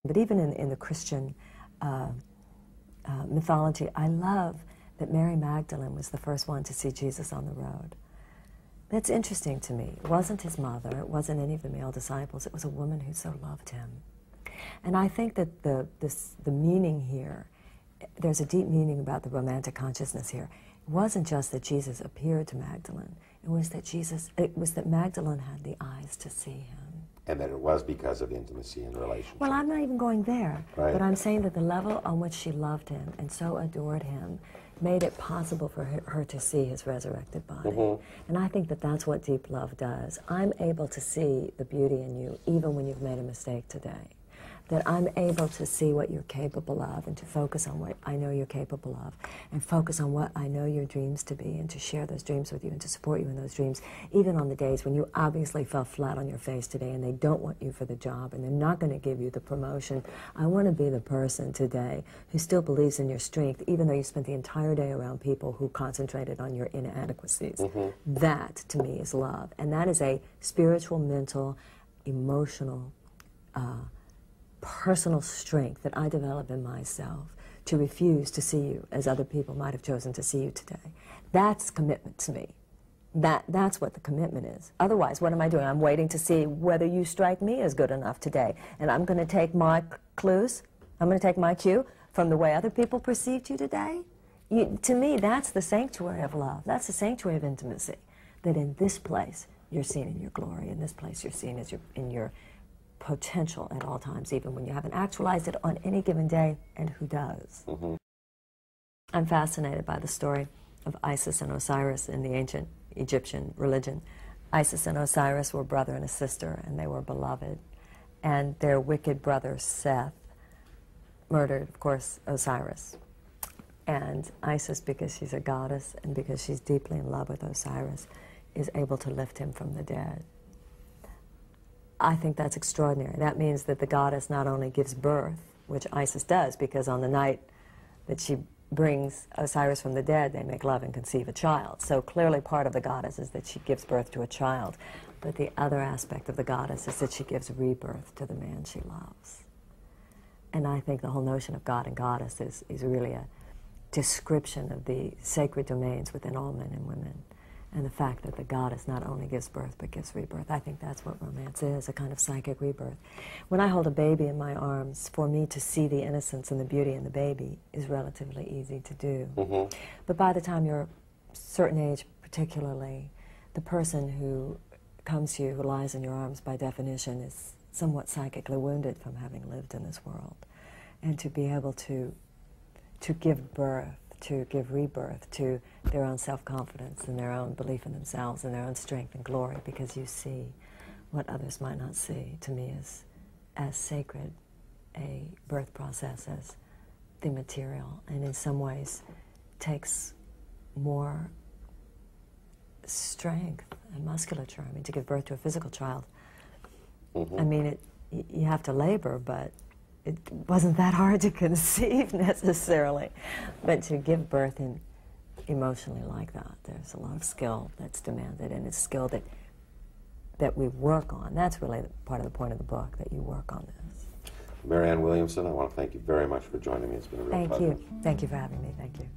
But even in the Christian mythology, I love that Mary Magdalene was the first one to see Jesus on the road. That's interesting to me. It wasn't his mother, it wasn't any of the male disciples, it was a woman who so loved him. And I think that the meaning here, there's a deep meaning about the romantic consciousness here. It wasn't just that Jesus appeared to Magdalene, it was that Magdalene had the eyes to see him. And that it was because of intimacy and relationship. Well, I'm not even going there, right. But I'm saying that the level on which she loved him and so adored him made it possible for her to see his resurrected body. Mm-hmm. And I think that that's what deep love does. I'm able to see the beauty in you even when you've made a mistake today. That I'm able to see what you're capable of and to focus on what I know you're capable of and focus on what I know your dreams to be and to share those dreams with you and to support you in those dreams, even on the days when you obviously fell flat on your face today and they don't want you for the job and they're not going to give you the promotion. I want to be the person today who still believes in your strength, even though you spent the entire day around people who concentrated on your inadequacies. Mm-hmm. That, to me, is love. And that is a spiritual, mental, emotional, personal strength that I develop in myself to refuse to see you as other people might have chosen to see you today. That's commitment to me. That's what the commitment is. Otherwise, what am I doing? I'm waiting to see whether you strike me as good enough today. And I'm going to take my clues, I'm going to take my cue from the way other people perceived you today. To me, that's the sanctuary of love. That's the sanctuary of intimacy. That in this place, you're seen in your glory. In this place, you're seen as in your potential at all times, even when you haven't actualized it on any given day, and who does? Mm-hmm. I'm fascinated by the story of Isis and Osiris in the ancient Egyptian religion. Isis and Osiris were brother and a sister, and they were beloved. And their wicked brother Seth murdered, of course, Osiris. And Isis, because she's a goddess and because she's deeply in love with Osiris, is able to lift him from the dead. I think that's extraordinary. That means that the goddess not only gives birth, which Isis does, because on the night that she brings Osiris from the dead, they make love and conceive a child. So clearly part of the goddess is that she gives birth to a child. But the other aspect of the goddess is that she gives rebirth to the man she loves. And I think the whole notion of God and goddess is really a description of the sacred domains within all men and women. And the fact that the goddess not only gives birth, but gives rebirth. I think that's what romance is, a kind of psychic rebirth. When I hold a baby in my arms, for me to see the innocence and the beauty in the baby is relatively easy to do. Mm-hmm. But by the time you're a certain age, particularly, the person who comes to you, who lies in your arms, by definition, is somewhat psychically wounded from having lived in this world. And to be able to give birth, to give rebirth to their own self-confidence and their own belief in themselves and their own strength and glory, because you see what others might not see, to me is as sacred a birth process as the material, and in some ways takes more strength and musculature. I mean, to give birth to a physical child, mm-hmm. I mean, you have to labor, but it wasn't that hard to conceive necessarily. But to give birth emotionally like that, there's a lot of skill that's demanded, and it's skill that we work on. That's really part of the point of the book, that you work on this. Marianne Williamson, I want to thank you very much for joining me. It's been a real pleasure. Thank you. Thank you for having me. Thank you.